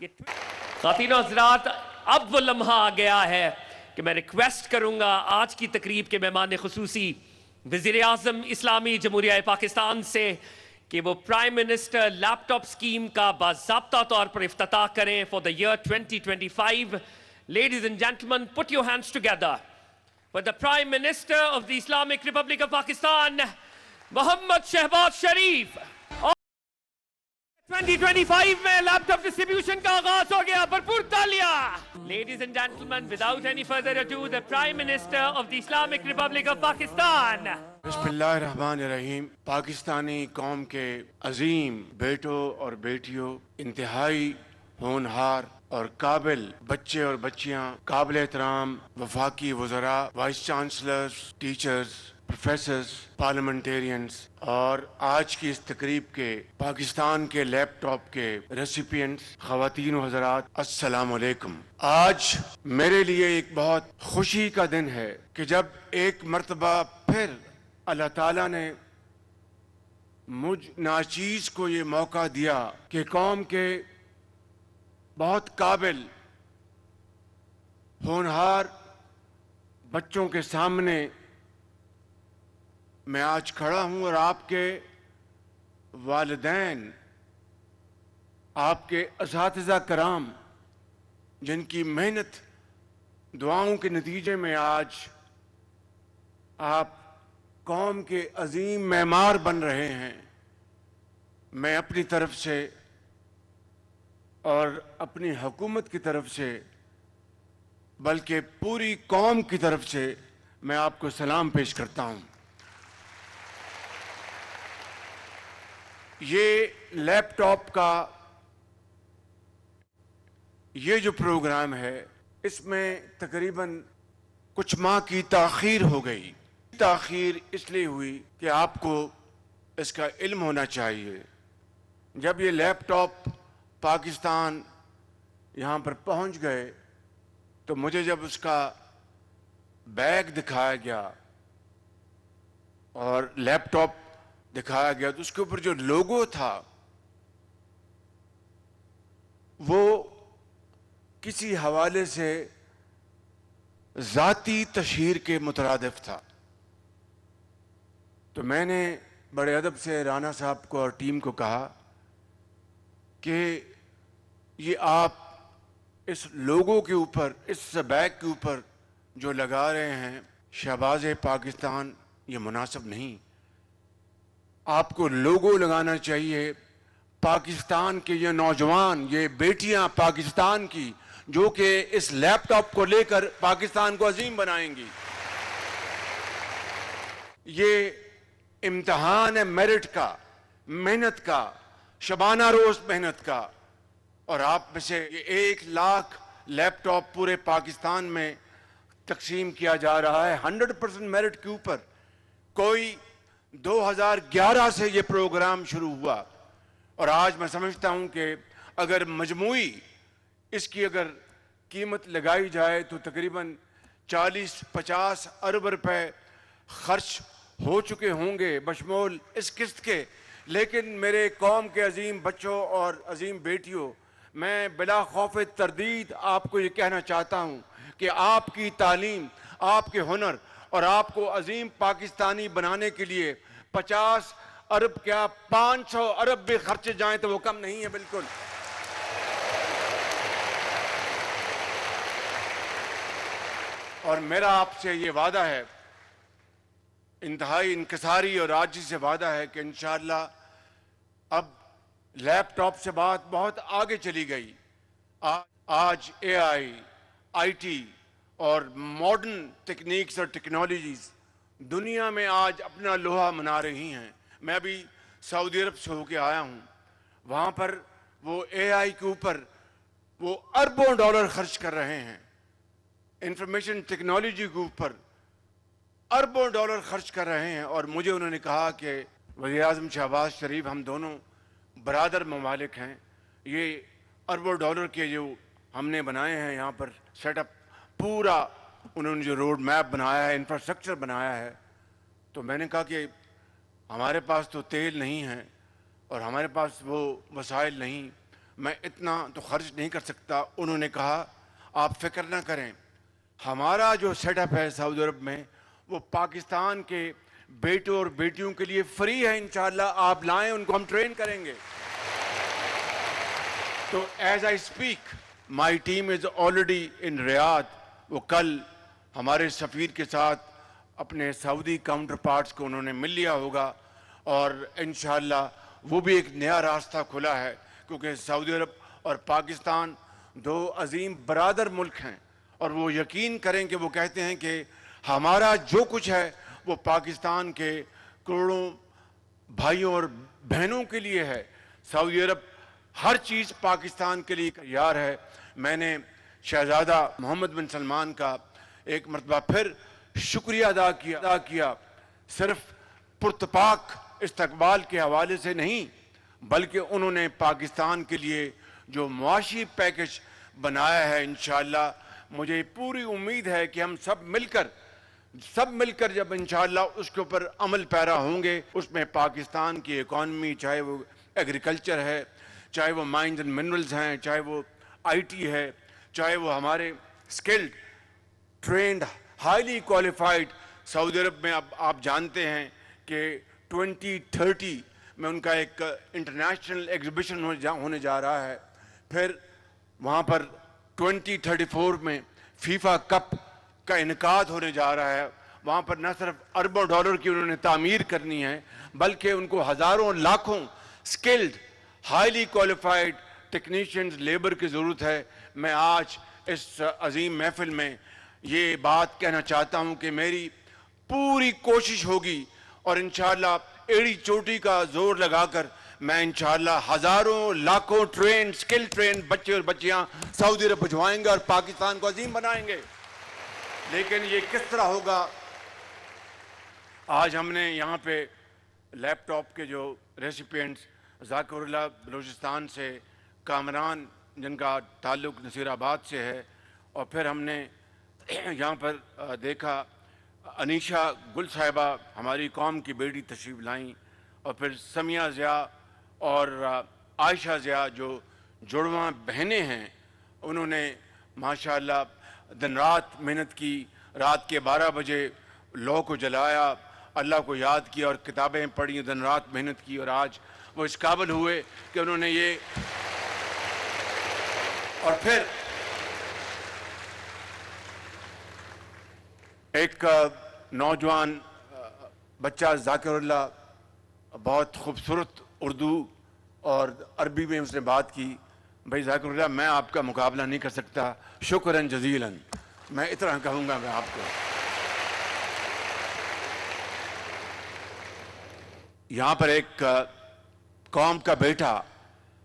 خواتین و حضرات، اب وہ لمحہ آ گیا ہے کہ میں ریکویسٹ کروں گا آج کی تقریب کے مہمان خصوصی وزیر اعظم اسلامی جمہوریہ پاکستان سے کہ وہ prime minister laptop scheme کا باضابطہ طور پر افتتاح کریں for the year 2025. Ladies and gentlemen, put your hands together for the Prime Minister of the Islamic Republic of Pakistan, Mohammad Shehbaz Sharif. 2025 میں لیپ ٹاپ ڈسٹریبیوشن کا آغاز ہو گیا. بھرپور تالیاں. Ladies and gentlemen, without any further ado, the Prime Minister of the Islamic Republic of Pakistan. بسم اللہ الرحمن الرحیم. پاکستانی قوم کے عظیم بیٹوں اور بیٹیوں، انتہائی ہونہار اور قابل بچے اور بچیاں، قابل احترام وفاقی وزراء، vice chancellors, teachers, professors, parliamentarians اور آج کی اس تقریب کے پاکستان کے لیپ ٹاپ کے ریسیپینٹس، خواتین و حضرات، السلام علیکم. آج میرے لیے ایک بہت خوشی کا دن ہے کہ جب ایک مرتبہ پھر اللہ تعالیٰ نے مجھ ناچیز کو یہ موقع دیا کہ قوم کے بہت قابل ہونہار بچوں کے سامنے میں آج کھڑا ہوں اور آپ کے والدین، آپ کے اساتذہ کرام، جن کی محنت دعاؤں کے نتیجے میں آج آپ قوم کے عظیم معمار بن رہے ہیں، میں اپنی طرف سے اور اپنی حکومت کی طرف سے بلکہ پوری قوم کی طرف سے میں آپ کو سلام پیش کرتا ہوں. یہ لیپ ٹاپ کا یہ جو پروگرام ہے، اس میں تقریباً کچھ ماہ کی تاخیر ہو گئی. تاخیر اس لیے ہوئی کہ آپ کو اس کا علم ہونا چاہیے. جب یہ لیپ ٹاپ پاکستان یہاں پر پہنچ گئے تو مجھے جب اس کا بیگ دکھایا گیا اور لیپ ٹاپ دکھایا گیا تو اس کے اوپر جو لوگو تھا وہ کسی حوالے سے ذاتی تشہیر کے مترادف تھا. تو میں نے بڑے ادب سے رانا صاحب کو اور ٹیم کو کہا کہ یہ آپ اس لوگو کے اوپر، اس بیگ کے اوپر جو لگا رہے ہیں شہباز پاکستان، یہ مناسب نہیں. آپ کو لوگو لگانا چاہیے پاکستان کے یہ نوجوان، یہ بیٹیاں پاکستان کی، جو کہ اس لیپ ٹاپ کو لے کر پاکستان کو عظیم بنائیں گی. یہ امتحان ہے میرٹ کا، محنت کا، شبانہ روز محنت کا. اور آپ میں سے یہ 1,00,000 لیپ ٹاپ پورے پاکستان میں تقسیم کیا جا رہا ہے 100% میرٹ کے اوپر. کوئی 2011 سے یہ پروگرام شروع ہوا اور آج میں سمجھتا ہوں کہ اگر مجموعی اس کی اگر قیمت لگائی جائے تو تقریباً 40-50 ارب روپے خرچ ہو چکے ہوں گے بشمول اس قسط کے. لیکن میرے قوم کے عظیم بچوں اور عظیم بیٹیوں، میں بلا خوف تردید آپ کو یہ کہنا چاہتا ہوں کہ آپ کی تعلیم، آپ کے ہنر اور آپ کو عظیم پاکستانی بنانے کے لیے 50 ارب کیا 500 ارب بھی خرچے جائیں تو وہ کم نہیں ہے بالکل. اور میرا آپ سے یہ وعدہ ہے، انتہائی انکساری اور عاجزی سے وعدہ ہے کہ انشاءاللہ اب لیپ ٹاپ سے بات بہت آگے چلی گئی. آج آئی ٹی اور ماڈرن ٹیکنیکس اور ٹیکنالوجیز دنیا میں آج اپنا لوہا منا رہی ہیں. میں ابھی سعودی عرب سے ہو کے آیا ہوں. وہاں پر وہ AI کے اوپر وہ اربوں ڈالر خرچ کر رہے ہیں. انفارمیشن ٹیکنالوجی کے اوپر اربوں ڈالر خرچ کر رہے ہیں. اور مجھے انہوں نے کہا کہ وزیر اعظم شہباز شریف، ہم دونوں برادر ممالک ہیں، یہ اربوں ڈالر کے جو ہم نے بنائے ہیں یہاں پر سیٹ اپ پورا، انہوں نے جو روڈ میپ بنایا ہے، انفراسٹرکچر بنایا ہے. تو میں نے کہا کہ ہمارے پاس تو تیل نہیں ہے اور ہمارے پاس وہ وسائل نہیں. میں اتنا تو خرچ نہیں کر سکتا. انہوں نے کہا آپ فکر نہ کریں, ہمارا جو سیٹ اپ ہے سعودی عرب میں وہ پاکستان کے بیٹوں اور بیٹیوں کے لیے فری ہے. انشاءاللہ آپ لائیں, ان کو ہم ٹرین کریں گے. تو as I speak my team is already in Riyadh. وہ کل ہمارے سفیر کے ساتھ اپنے سعودی کاؤنٹر پارٹس کو انہوں نے مل لیا ہوگا, اور انشاءاللہ وہ بھی ایک نیا راستہ کھلا ہے, کیونکہ سعودی عرب اور پاکستان دو عظیم برادر ملک ہیں, اور وہ یقین کریں کہ وہ کہتے ہیں کہ ہمارا جو کچھ ہے وہ پاکستان کے کروڑوں بھائیوں اور بہنوں کے لیے ہے. سعودی عرب ہر چیز پاکستان کے لیے تیار ہے. میں نے شہزادہ محمد بن سلمان کا ایک مرتبہ پھر شکریہ ادا کیا, صرف پرتپاک استقبال کے حوالے سے نہیں, بلکہ انہوں نے پاکستان کے لیے جو معاشی پیکج بنایا ہے. انشاءاللہ مجھے پوری امید ہے کہ ہم سب مل کر جب انشاءاللہ اس کے اوپر عمل پیرا ہوں گے, اس میں پاکستان کی اکانومی, چاہے وہ ایگریکلچر ہے, چاہے وہ مائنز اینڈ منرلز ہیں, چاہے وہ آئی ٹی ہے, چاہے وہ ہمارے اسکلڈ ٹرینڈ ہائیلی کوالیفائڈ. سعودی عرب میں اب آپ جانتے ہیں کہ 2030 میں ان کا ایک انٹرنیشنل ایگزیبیشن ہونے جا رہا ہے. پھر وہاں پر 2034 میں فیفا کپ کا انعقاد ہونے جا رہا ہے. وہاں پر نہ صرف اربوں ڈالر کی انہوں نے تعمیر کرنی ہے, بلکہ ان کو ہزاروں لاکھوں skilled highly qualified technicians labour کی ضرورت ہے. میں آج اس عظیم محفل میں یہ بات کہنا چاہتا ہوں کہ میری پوری کوشش ہوگی, اور انشاءاللہ ایڑی چوٹی کا زور لگا کر میں انشاءاللہ ہزاروں لاکھوں اسکل ٹرین بچے اور بچیاں سعودی عرب بھجوائیں گے اور پاکستان کو عظیم بنائیں گے. لیکن یہ کس طرح ہوگا؟ آج ہم نے یہاں پہ لیپ ٹاپ کے جو ریسیپینٹس ذاکر اللہ بلوچستان سے, کامران جن کا تعلق نصیر آباد سے ہے, اور پھر ہم نے یہاں پر دیکھا انیشا گل صاحبہ ہماری قوم کی بیٹی تشریف لائیں, اور پھر سمیہ ضیاء اور عائشہ ضیاء جو جڑواں بہنیں ہیں, انہوں نے ماشاءاللہ دن رات محنت کی, رات کے 12 بجے لو کو جلایا, اللہ کو یاد کیا اور کتابیں پڑھی, دن رات محنت کی, اور آج وہ اس قابل ہوئے کہ انہوں نے یہ. اور پھر ایک نوجوان بچہ ذاکر اللہ, بہت خوبصورت اردو اور عربی میں اس نے بات کی. بھائی ذاکر اللہ, میں آپ کا مقابلہ نہیں کر سکتا, شکراً جزیلاً, میں اتنا کہوں گا میں آپ کو. یہاں پر ایک قوم کا بیٹا,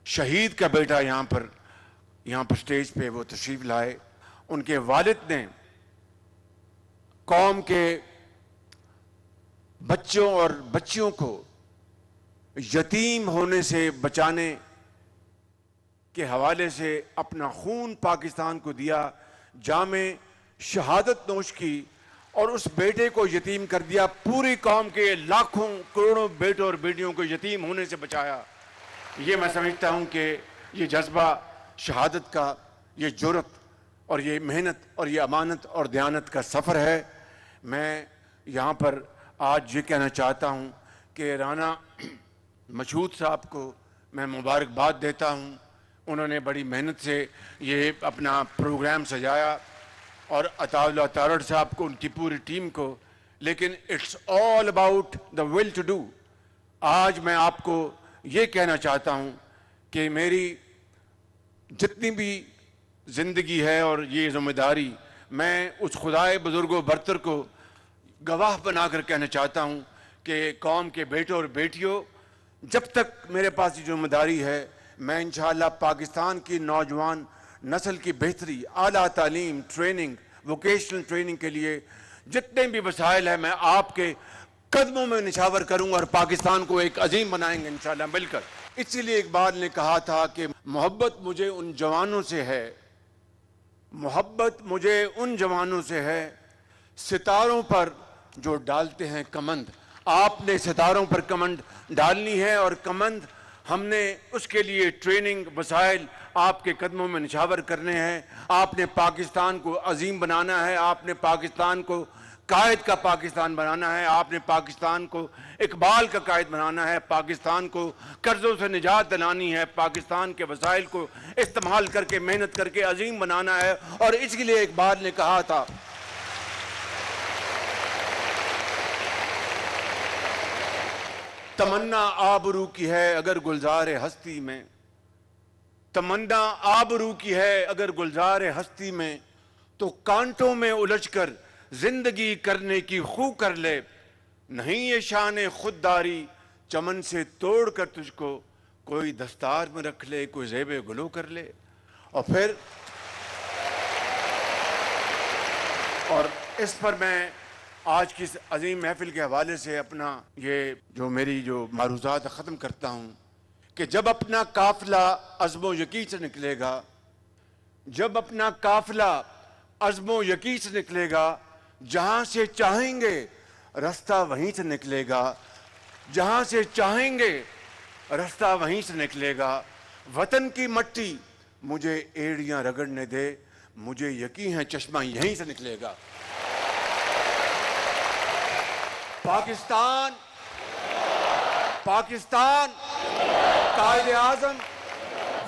شہید کا بیٹا یہاں پر سٹیج پہ وہ تشریف لائے. ان کے والد نے قوم کے بچوں اور بچیوں کو یتیم ہونے سے بچانے کے حوالے سے اپنا خون پاکستان کو دیا, جام شہادت نوش کی, اور اس بیٹے کو یتیم کر دیا. پوری قوم کے لاکھوں کروڑوں بیٹوں اور بیٹیوں کو یتیم ہونے سے بچایا. یہ میں سمجھتا ہوں کہ یہ جذبہ شہادت کا, یہ جرأت اور یہ محنت اور یہ امانت اور دیانت کا سفر ہے. میں یہاں پر آج یہ کہنا چاہتا ہوں کہ رانا مشہود صاحب کو میں مبارکباد دیتا ہوں. انہوں نے بڑی محنت سے یہ اپنا پروگرام سجایا, اور عطا اللہ تارڑ صاحب کو, ان کی پوری ٹیم کو. لیکن it's all about the will to do. آج میں آپ کو یہ کہنا چاہتا ہوں کہ میری جتنی بھی زندگی ہے اور یہ ذمہ داری, میں اس خدائے بزرگ و برتر کو گواہ بنا کر کہنا چاہتا ہوں کہ قوم کے بیٹوں اور بیٹیوں, جب تک میرے پاس یہ ذمہ داری ہے, میں انشاءاللہ پاکستان کی نوجوان نسل کی بہتری, اعلیٰ تعلیم, ٹریننگ, ووکیشنل ٹریننگ کے لیے جتنے بھی وسائل ہیں میں آپ کے قدموں میں نچھاور کروں گا, اور پاکستان کو ایک عظیم بنائیں گے انشاءاللہ مل کر. اسی لیے اقبال نے کہا تھا کہ محبت مجھے ان جوانوں سے ہے, محبت مجھے ان جوانوں سے ہے, ستاروں پر جو ڈالتے ہیں کمند. آپ نے ستاروں پر کمند ڈالنی ہے, اور کمند ہم نے اس کے لیے ٹریننگ وسائل آپ کے قدموں میں نچھاور کرنے ہیں. آپ نے پاکستان کو عظیم بنانا ہے, آپ نے پاکستان کو قائد کا پاکستان بنانا ہے, آپ نے پاکستان کو اقبال کا قائد بنانا ہے, پاکستان کو قرضوں سے نجات دلانی ہے, پاکستان کے وسائل کو استعمال کر کے محنت کر کے عظیم بنانا ہے. اور اس کے لیے اقبال نے کہا تھا, تمنا آبرو کی ہے اگر گلزار ہستی میں, تمنا آبرو کی ہے اگر گلزار ہستی میں, تو کانٹوں میں الجھ کر زندگی کرنے کی خو کر لے. نہیں یہ شان خودداری چمن سے توڑ کر تجھ کو کوئی دستار میں رکھ لے, کوئی زیب گلو کر لے. اور اس پر میں آج کی اس عظیم محفل کے حوالے سے اپنا یہ جو میری جو معروضات ختم کرتا ہوں کہ جب اپنا قافلہ عزم و یقین سے نکلے گا, جب اپنا قافلہ عزم و یقین سے نکلے گا, جہاں سے چاہیں گے رستہ وہیں سے نکلے گا, جہاں سے چاہیں گے رستہ وہیں سے نکلے گا. وطن کی مٹی مجھے ایڑیاں رگڑنے دے, مجھے یقین ہے چشمہ یہیں سے نکلے گا. پاکستان پاکستان قائد اعظم.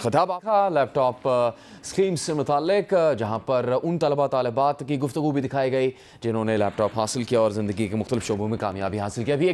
خطاب کا لیپ ٹاپ اسکیم سے متعلق, جہاں پر ان طلبہ طالبات کی گفتگو بھی دکھائی گئی جنہوں نے لیپ ٹاپ حاصل کیا اور زندگی کے مختلف شعبوں میں کامیابی حاصل کیا. بھی